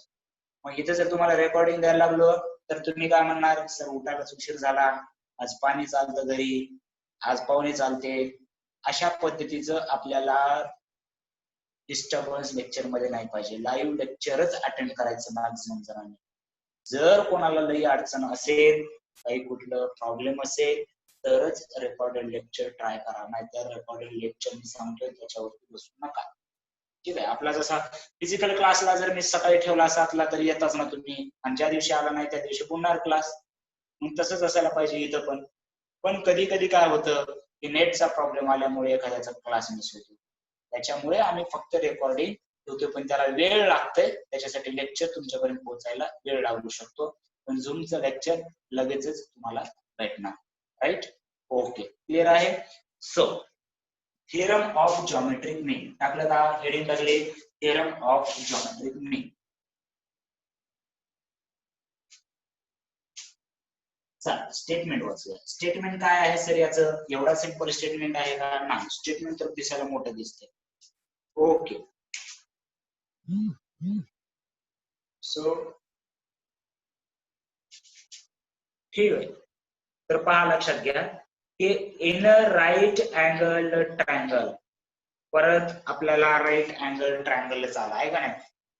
मग इथे जर तुम्हाला रेकॉर्डिंग द्यायला लागलो तर तुम्ही काय म्हणणार, सर उठायलाच उशीर झाला, आज पाणी चालतं घरी, आज पाहुणे चालते, अशा पद्धतीचं आपल्याला डिस्टर्बन्स लेक्चर मध्ये नाही पाहिजे. लाईव्ह लेक्चरच अटेंड करायचं मॅक्झिमम जणांनी. जर कोणाला लई अडचण असेल, काही कुठलं प्रॉब्लेम असेल, तरच रेकॉर्डेड लेक्चर ट्राय करा, नाहीतर रेकॉर्डेड लेक्चर मी सांगतोय त्याच्यावरती बसू नका, ठीक आहे. आपला जसा फिजिकल क्लासला जर मी सकाळी ठेवला 7ला तर येताच ना तुम्ही, आणि ज्या दिवशी आला नाही त्या दिवशी पुन्हा क्लास, मग तसंच असायला पाहिजे इथं पण. पण कधी कधी काय होतं की नेटचा प्रॉब्लेम आल्यामुळे एखाद्याचा क्लास मिस होतो, त्याच्यामुळे आम्ही फक्त रेकॉर्डिंग ठेवतो, पण त्याला वेळ लागतंय, त्याच्यासाठी लेक्चर तुमच्यापर्यंत पोहोचायला वेळ लागू शकतो, पण झूमचं लेक्चर लगेचच तुम्हाला भेटणार, राईट. ओके, क्लिअर आहे. सो थिअरम ऑफ जॉमेट्रिक मीन टाकलं का, हेडिंग टाकली थिअरम ऑफ जॉमेट्रिक मीन. चला स्टेटमेंट वाचूया. स्टेटमेंट काय आहे सर याचं, एवढा सिंपल स्टेटमेंट आहे का? नाही, स्टेटमेंट तर दिसायला मोठं दिसते. ओके, सो ठीक आहे. तर पहा, लक्षात घ्या, की in a right angle triangle, परत आपल्याला राईट अँगल ट्रायंगल आला आहे का नाही.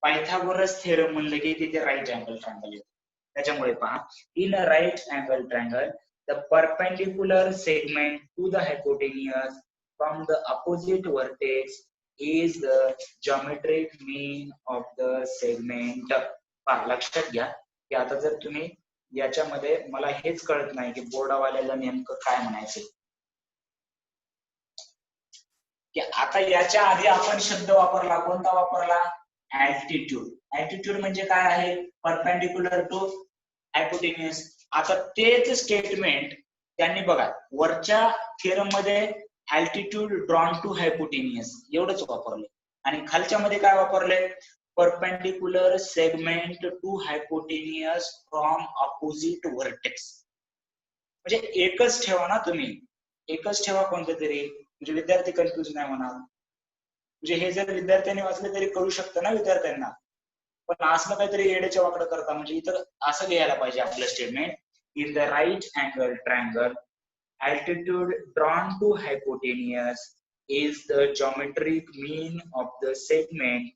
पायथागोरस थेरम म्हणलं की तिथे राईट अँगल ट्रायंगल येतो. त्याच्यामुळे पहा, in a right angle triangle the perpendicular segment to the hypotenuse from the opposite vertex is the geometric mean of the segment. लक्षात घ्या की आता जर तुम्ही याच्यामध्ये, मला हेच कळत नाही की बोर्डावाल्याला नेमकं काय म्हणायचं, की आता याच्या आधी आपण शब्द वापरला, कोणता वापरला, अल्टिट्यूड. अल्टिट्यूड म्हणजे काय आहे, परपेंडिक्युलर टू हायपोटेन्युअस. आता तेच स्टेटमेंट त्यांनी बघा वरच्या थिअरम मध्ये अल्टिट्यूड ड्रॉन टू हायपोटेन्युअस एवढंच वापरले, आणि खालच्या मध्ये काय वापरले, perpendicular segment to hypotenuse from opposite vertex. म्हणजे एकच ठेवा ना तुम्ही, एकच ठेवा कोणतं तरी, म्हणजे विद्यार्थी कन्फ्युज नाही होणार. म्हणजे हे जर विद्यार्थ्यांनी वाचले तरी कळू शकतं ना विद्यार्थ्यांना, पण असं काहीतरी येड्याच्या वाकडं करता. म्हणजे इथं असं लिहायला पाहिजे आपलं statement, in the right angle triangle altitude drawn to hypotenuse is the geometric mean of the segment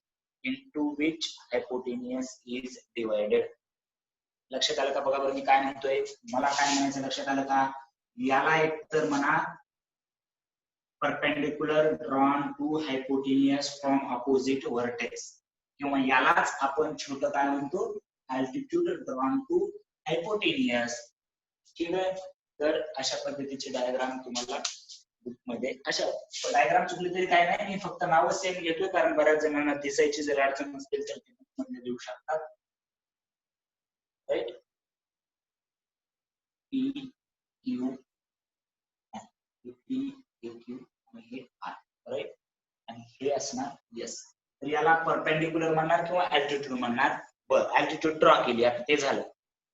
into which hypotenuse is divided. लक्षात आलं का, बघा बरं मी काय म्हणतोय, मला काय म्हणायचं लक्षात आलं का, याला एक तर म्हणा perpendicular drawn to hypotenuse from opposite vertex, किंवा यालाच आपण छोटं काय म्हणतो, अल्टिट्यूड ड्रॉन टू हायपोटेन्युअस. ठीक आहे, तर अशा पद्धतीचे डायग्राम तुम्हाला बुक मध्ये, अशा डायग्राम चुकले तरी काय नाही, मी फक्त नाव सेम घेतोय कारण बऱ्याच जणांना दिसायची जर अडचण नसतील तर ते बुक मध्ये देऊ शकतात. राईट, पी क्यू आणि हे आर, राईट, आणि हे असणार यस. तर याला परपेंडिक्युलर म्हणणार किंवा अल्टिट्यूड म्हणणार. बरं, अल्टिट्यूड ड्रॉ केली, आता ते झालं.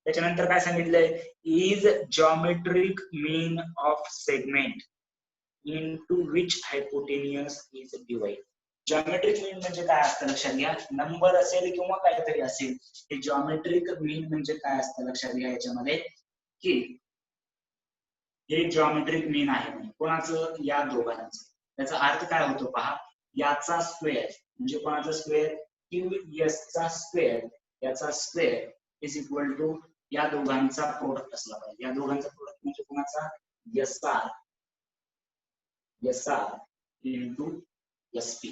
त्याच्यानंतर काय सांगितलंय, is geometric mean of segment into which hypotenuse is divided. Geometric mean म्हणजे काय असतं लक्षात घ्या, नंबर असेल किंवा काहीतरी असेल, हे जॉमेट्रिक मीन म्हणजे काय असतं लक्षात घ्या याच्यामध्ये, की हे जॉमेट्रिक मीन आहे कोणाचं, या दोघांचं. त्याचा अर्थ काय होतो पहा, याचा स्क्वेअर म्हणजे कोणाचा स्क्वेअर, क्यूएस चा स्क्वेअर, याचा स्क्वेअर इज इक्वल टू या दोघांचा प्रोडक्ट असला पाहिजे. या दोघांचा प्रोडक्ट म्हणजे कोणाचा, एसआर एसआर इंटू एसपी.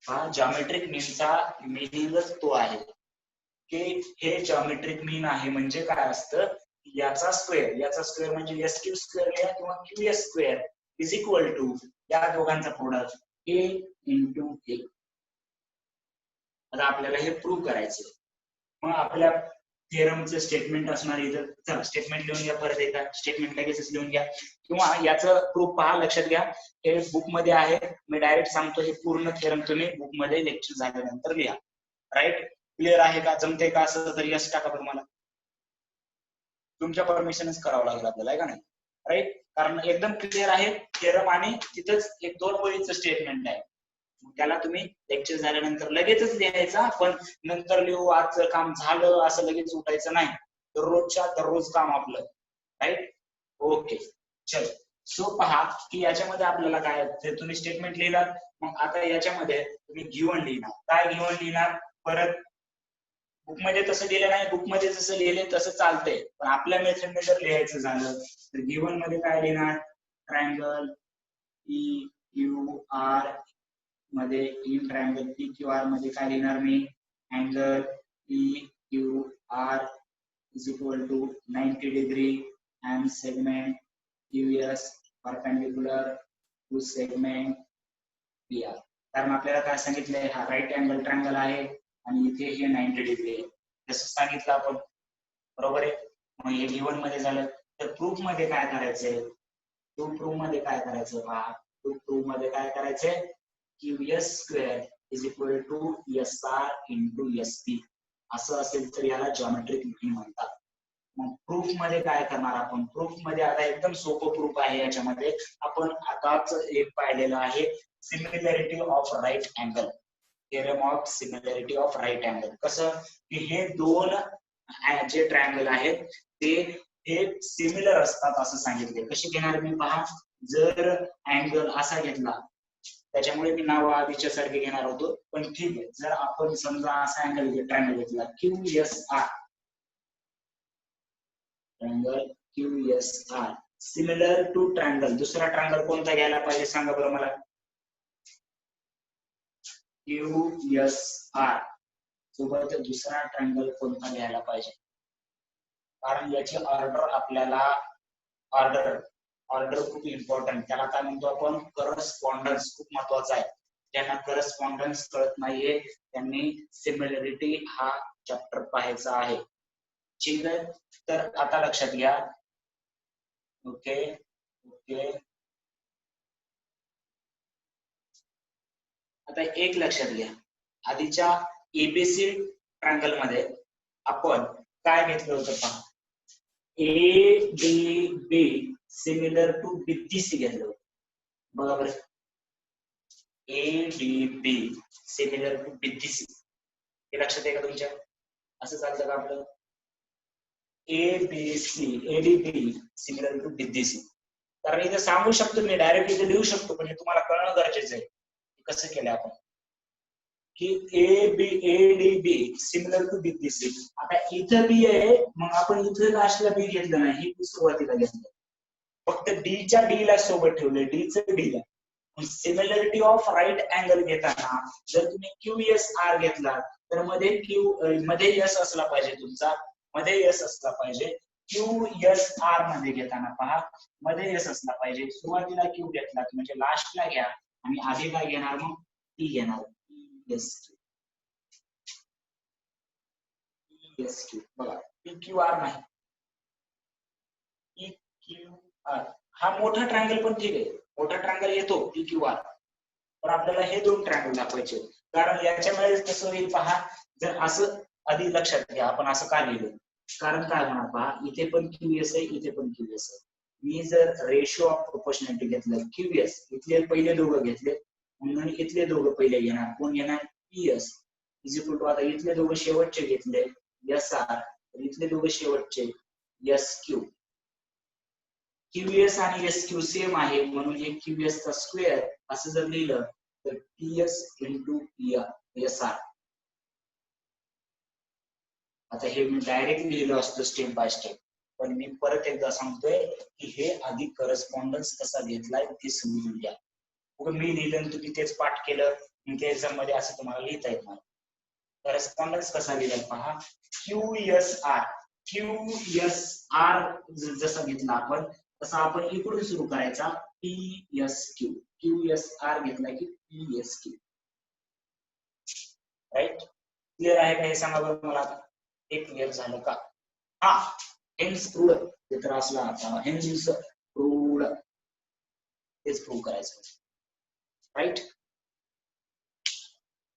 हा जॉमेट्रिक मीनचा मिनिंगच तो आहे की हे जॉमेट्रिक मीन आहे म्हणजे काय असतं, याचा स्क्वेअर म्हणजे एस क्यू स्क्वेअर लिहा किंवा Q S square is equal to या दोघांचा प्रोडक्ट ए इंटू ए. आता आपल्याला हे प्रूव्ह करायचं. मग आपल्या थिअरमचं स्टेटमेंट असणार इथं. चला स्टेटमेंट लिहून घ्या, परत एकदा स्टेटमेंट लगेचच लिहून घ्या, किंवा याचं प्रूफ पहा. लक्षात घ्या हे बुक मध्ये आहे, मी डायरेक्ट सांगतो हे पूर्ण थिअरम तुम्ही बुक मध्ये लेक्चर झाल्यानंतर लिहा. राईट, क्लिअर आहे का, जमते का, असं तर यस टाका बरं, मला तुमच्या परमिशनच करावं लागेल आपल्याला, आहे का नाही. राईट, कारण एकदम क्लिअर आहे थिअरम आणि तिथंच एक 2 ओळीचं स्टेटमेंट आहे. त्याला तुम्ही लेक्चर झाल्यानंतर लगेचच लिहायचा, पण नंतर लिहू आजचं काम झालं असं लगेच उठायचं नाही. दररोजच्या दररोज काम आपलं. राईट, ओके चल. सो पहा की याच्यामध्ये आपल्याला काय, तुम्ही स्टेटमेंट लिहिलात, मग आता याच्यामध्ये तुम्ही गिव्हन लिहिणार. काय गिव्हन लिहिणार, परत बुक मध्ये तसं लिहिलं नाही, बुक मध्ये जसं लिहिले तसं चालतंय, पण आपल्या मेथडने जर लिहायचं झालं तर गिव्हन मध्ये काय लिहिणार, ट्रायंगल ई क्यू आर मध्ये, in triangle P Q R मध्ये काय लिहिणार मी, angle E Q R is equal to 90 degree and segment QS perpendicular to segment PR. कारण आपल्याला काय सांगितलंय, हा राईट अँगल ट्रायंगल आहे आणि इथे हे 90 डिग्री आहे, जसं सांगितलं आपण, बरोबर आहे. मग हे गिव्हन मध्ये झालं, तर प्रूफ मध्ये काय करायचंय, प्रूफ मध्ये काय करायचं पहा, प्रूफ मध्ये काय करायचंय, QS square is equal to SR into SP. असं असेल तर याला जॉमेट्रिक मीन म्हणतात. मग प्रूफ मध्ये काय करणार आपण, प्रूफ मध्ये आता एकदम सोपं प्रूफ आहे. याच्यामध्ये आपण आताच एक पाहिलेलं आहे, similarity of right angle, theorem of similarity of right angle. कसं की हे दोन जे ट्रायंगल आहेत ते हे सिमिलर असतात असं सांगितले. कशी घेणार मी पहा, जर अँगल असा घेतला त्याच्यामुळे मी नाव आधीच्या सारखे घेणार होतो, पण ठीक आहे. जर आपण समजा असा अँगल ट्रायंगल घेतला QSR, triangle QSR similar to triangle, दुसरा ट्रायंगल कोणता घ्यायला पाहिजे सांगा बरं मला. QSR सोबत दुसरा ट्रायंगल कोणता घ्यायला पाहिजे, कारण याची ऑर्डर आपल्याला ऑर्डर खूप इम्पॉर्टंट. त्याला काय म्हणतो आपण, करस्पॉन्डन्स. खूप महत्वाचा आहे. ज्यांना करस्पॉन्डन्स कळत नाहीये त्यांनी सिमिलरिटी हा चॅप्टर पाहायचा आहे. ठीक आहे, तर आता लक्षात घ्या. ओके ओके, आता एक लक्षात घ्या, आधीच्या एबीसी ट्रायंगल मध्ये आपण काय घेतलं होतं पहा, ADB सिमिलर टू BTC घेतलं होतं. बघा बरं, ADB सिमिलर टू BTC, हे लक्षात आहे का तुमच्या? असं चालतं का आपलं? ADB similar to BTC. कारण इथे सांगू शकतो मी, डायरेक्ट इथे लिहू शकतो, पण हे तुम्हाला कळणं गरजेचं आहे कसं केलं आपण, की ADB सिमिलर टू BTC. आता इथं बी आहे, मग आपण इथे लास्टला बी घेतलं नाही, सुरुवातीला घेतलं, फक्त डीच्या डीला सोबत ठेवले, डीचं डीला. सिमिलरिटी ऑफ राईट अँगल घेताना जर तुम्ही QSR घेतला तर मध्ये यस असला पाहिजे तुमचा, मध्ये यस असला पाहिजे. QSR मध्ये घेताना पहा, मध्ये यस असला पाहिजे. सुरुवातीला Q घेतला म्हणजे लास्टला घ्या, आणि आधी काय घेणार, मग T घेणार. ESQ बघा, PQR नाही, PQR. हा मोठा ट्रायंगल पण ठीक आहे, मोठा ट्रायंगल येतो PQR, पण आपल्याला हे दोन ट्रायंगल दाखवायचे. कारण याच्यामध्ये कसं होईल पहा, जर असं आधी लक्षात घ्या, आपण असं का लिहिलं, कारण काय होणार पहा, इथे पण QS आहे, इथे पण QS आहे. मी जर रेशिओ ऑफ प्रोपोर्शनॅलिटी घेतलं, QS इथले पहिले दोघं घेतले, म्हणून इथले दोघं पहिले घेणार, कोण घेणार, PS इज इक्वल टू, आता इथले दोघं शेवटचे घेतले SR, इथले दोघं शेवटचे SQ. QS आणि SQ सेम आहे, म्हणून हे QS चा स्क्वेअर असं जर लिहिलं तर PS इंटू SR. आता हे मी डायरेक्ट लिहिलं असतं स्टेप बाय स्टेप, पण मी परत एकदा सांगतोय की हे आधी करस्पॉन्डन्स कसा घेतलाय ते समजून घ्या. मी लिहिलं तुम्ही तेच पाठ केलं, त्या एक्झाम मध्ये असं तुम्हाला लिहिता येत नाही. करस्पॉन्डन्स कसा लिहिलाय पहा, QSR जसा घेतला आपण तसा आपण इकडून सुरू करायचा, PSQ. QSR घेतला की PSQ. राईट, क्लिअर आहे का हे सांगा बरं मला. एक क्लिअर झालं का? हा, हेन्स प्रूव्ड ते तर असला आता, हेन्स प्रूव्ड तेच प्रूव्ह करायचं. Right,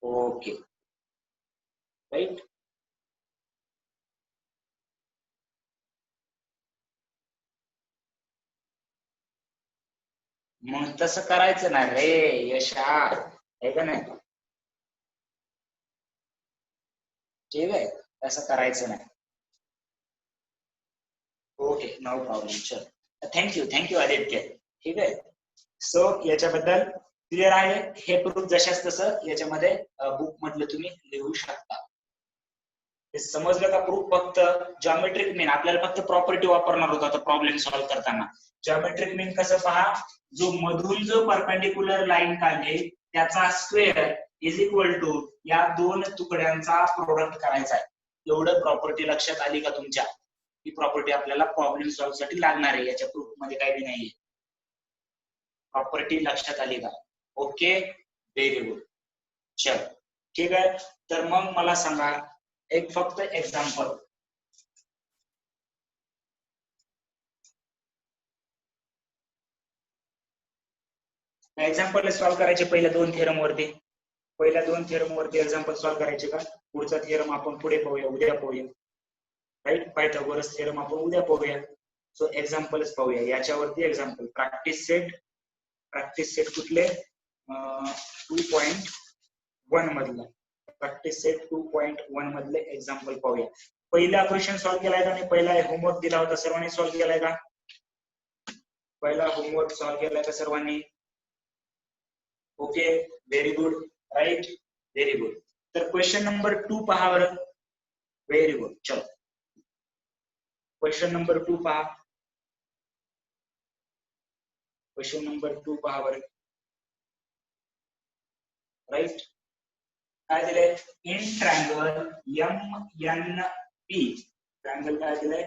okay, right. मग तसं करायचं ना रे यशा, आहे का नाही? ठीक आहे, तसं करायचं नाही. Okay, no problem. चल, थँक्यू आदित्य. ठीक आहे, सो याच्याबद्दल क्लिअर आहे. हे प्रूफ जशाच तसं याच्यामध्ये बुक मधलं तुम्ही लिहू शकता. हे समजलं का? प्रूफ फक्त जॉमेट्रिक मीन, आपल्याला फक्त प्रॉपर्टी वापरणार होता प्रॉब्लेम सॉल्व्ह करताना. जॉमेट्रिक मीन कसं पहा, जो मधून जो परपेंडिक्युलर लाईन काढली त्याचा स्क्वेअर इज इक्वल टू या दोन तुकड्यांचा प्रोडक्ट करायचा आहे. एवढं प्रॉपर्टी लक्षात आली का तुमच्या? ही प्रॉपर्टी आपल्याला प्रॉब्लेम सॉल्व्ह साठी लागणार आहे, याच्या प्रूफ मध्ये काही बी नाहीये. प्रॉपर्टी लक्षात आली का? Okay, very good. चल, ठीक आहे. तर मग मला सांगा एक फक्त एक्झाम्पल. एक्झाम्पल सॉल्व्ह करायचे पहिल्या दोन थेरम वरती. एक्झाम्पल सॉल्व्ह करायचे का? पुढचा थेरम आपण पुढे पाहूया, उद्या पाहूया. राईट, पायथागोरस थेरम आपण उद्या पाहूया. सो एक्झाम्पल्स पाहूया याच्यावरती. एक्झाम्पल प्रॅक्टिस सेट कुठले? 2.1 मधलं प्रॅक्टिस सेट 2.1 मधले एक्झाम्पल पाहूया. पहिला क्वेश्चन सॉल्व्ह केलाय का? आणि पहिला होमवर्क दिला होता सर्वांनी सॉल्व्ह केलाय का? पहिला होमवर्क सॉल्व्ह केलाय का सर्वांनी? Okay, very good, right, very good. तर क्वेश्चन नंबर 2 पहा बरं. Very good. चलो क्वेश्चन नंबर 2 पहा. क्वेश्चन नंबर 2 पहा बरं. राईट, काय दिलंय? इन ट्रायंगल MNP, ट्रायंगल काय दिलंय?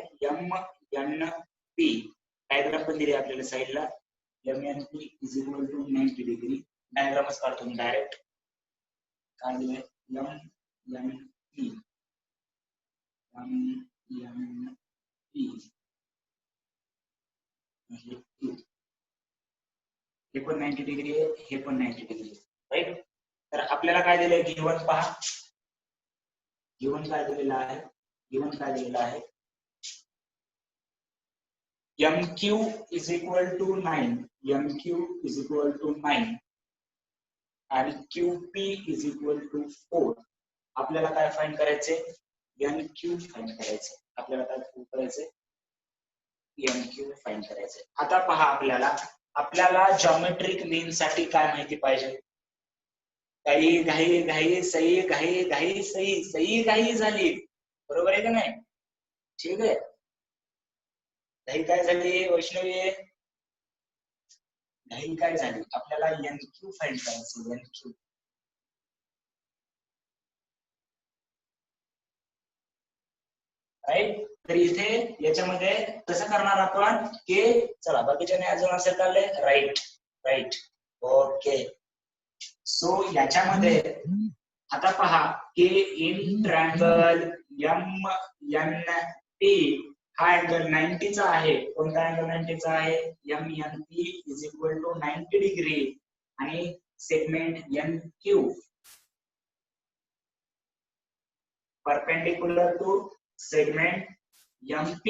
MNP. डायग्राम पण दिली आपल्याला साईडला. MNP is equal to 90 degree. डायग्रामच काढतो मी डायरेक्ट. काय दिलंय? MNP हे पण 90 डिग्री आहे, हे पण 90 डिग्री आहे. राईट. तर आपल्याला काय दिलंय? गिवन पहा. गिवन काय दिलेलं आहे? गिवन काय दिलेलं आहे? MQ is equal to 9. MQ is equal to 9 आणि QP इज इक्वल टू 4. आपल्याला काय फाइंड करायचे? MQ फाइंड करायचे. आपल्याला काय फाइंड करायचे? MQ फाइंड करायचे. आता पहा, आपल्याला जॉमेट्रिक मीन साठी काय माहिती पाहिजे? काही घाई घाई सही, घाई घाई सही, सही घाई झाली. बरोबर आहे का नाही? ठीक आहे. घाई काय झाली वैष्णवी? घाई काय झाली? आपल्याला MQ फाइंड करायचं. MQ. राईट. तर इथे याच्यामध्ये कसं करणार आपण? की चला बाकीच्याने अजून आन्सर काढले. Right, right, okay. सो याच्यामध्ये आता पहा की इन ट्रायंगल MNP हा अँगल 90 चा आहे. कोणता अँगल 90 चा आहे? MNP is equal to 90 degree आणि segment NQ perpendicular to segment MP.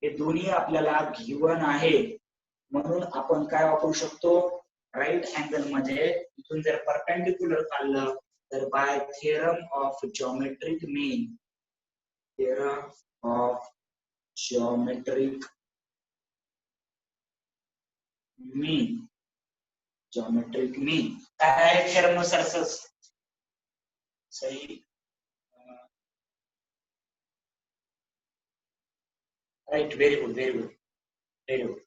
हे दोन्ही आपल्याला गिवन आहे. म्हणून आपण काय वापरू शकतो? राईट अँगल मध्ये इथून जर परपेंडिक्युलर काढलं तर by theorem of geometric mean, theorem of geometric mean, geometric mean काय आहे? थिअरम नुसार सही. Right, very good, very good, very good.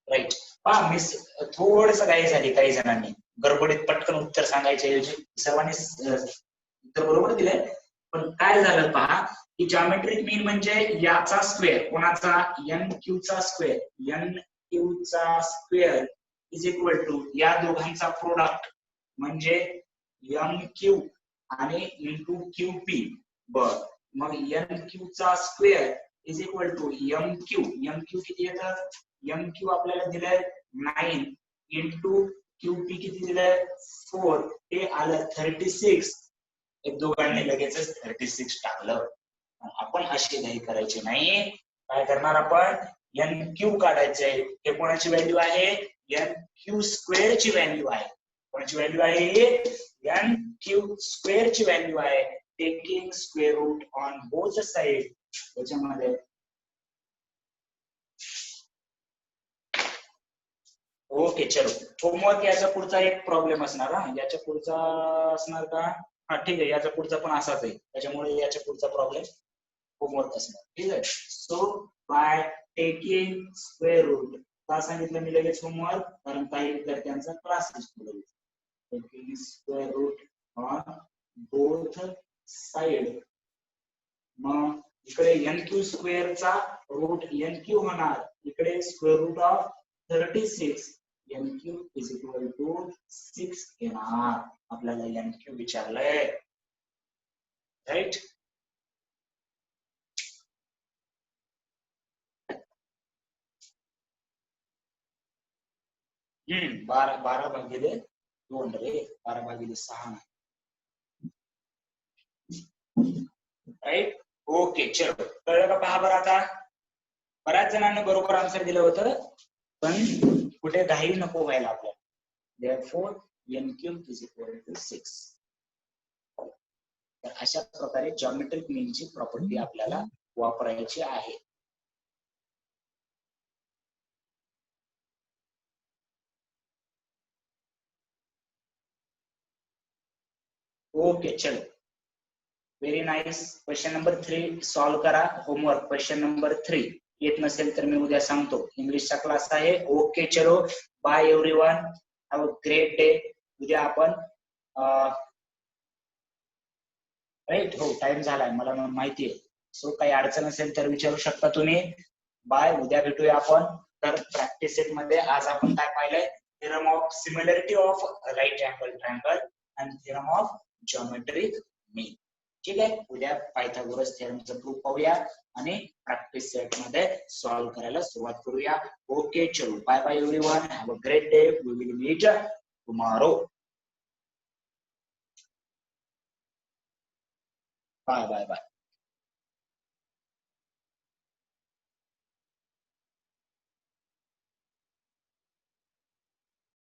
Right. पहा मिस थोडस काही झाली, काही जणांनी गडबडीत पटकन उत्तर सांगायच्या ऐवजी सर्वांनी उत्तर बरोबर दिलंय. पण काय झालं पहा की जॉमेट्रिक मीन म्हणजे याचा स्क्वेअर. कोणाचा? NQ चा स्क्वेअर. NQ चा स्क्वेअर इज इक्वल टू या दोघांचा प्रोडक्ट म्हणजे MQ आणि इंटू QP. बर, मग NQ चा square is equal to MQ. MQ किती येतं? MQ आपल्याला दिलंय 9 इंटू QP किती दिलंय? 4. हे आलं 36. एक दोघांनी लगेचच 36 टाकलं. आपण अशी घाई करायची नाही. काय करणार आपण? NQ काढायचंय. हे कोणाची व्हॅल्यू आहे? NQ स्क्वेअर ची व्हॅल्यू आहे. कोणाची व्हॅल्यू आहे? NQ स्क्वेअर ची व्हॅल्यू आहे. Taking square root on both side. त्याच्यामध्ये ओके. चलो होमवर्क याचा पुढचा एक प्रॉब्लेम असणार. याच्या पुढचा असणार का? हा ठीक आहे, याचा पुढचा पण असाच आहे. त्याच्यामुळे याच्या पुढचा प्रॉब्लेम होमवर्क असणार. ठीक आहे. So by taking square root. का सांगितलं मी लगेच होमवर्क? कारण काही विद्यार्थ्यांचा क्लास असतो. Taking square root on both side. मग इकडे NQ स्क्वेअरचा रूट NQ होणार. इकडे square root of 36. NQ is equal to 6 येणार. आपल्याला NQ विचारलंय. राईट. हम्म, 12 भागिले 2 रे, 12 भागिले 6. राईट. ओके. चलो कळलं का? पहा बरं आता बऱ्याच जणांनी बरोबर आन्सर दिलं होतं, पण कुठे घाई नको व्हायला आपल्याला. Therefore NQ is equal to 6. तर अशा प्रकारे जॉमेट्रिक मीनची प्रॉपर्टी आपल्याला वापरायची आहे. ओके चलो, very nice. Question number 3 solve करा. होमवर्क क्वेश्चन नंबर 3 येत नसेल तर मी उद्या सांगतो. इंग्लिशचा क्लास आहे. ओके चलो, bye everyone, have a great day. उद्या आपण राईट, हो टाइम झालाय मला माहिती आहे. सो काही अडचण असेल तर विचारू शकता तुम्ही. बाय, उद्या भेटूया आपण. तर प्रॅक्टिस सेट मध्ये आज आपण काय पाहिलंय? Theorem of similarity of right angle triangle and theorem of geometric mean. ठीक आहे, उद्या पायथागोरस थेरमचं प्रूफ पाहूया आणि प्रॅक्टिस सेट मध्ये सॉल्व्ह करायला सुरुवात करूया. ओके चलो, bye bye everyone, have a great day. We will meet tomorrow. Bye bye bye.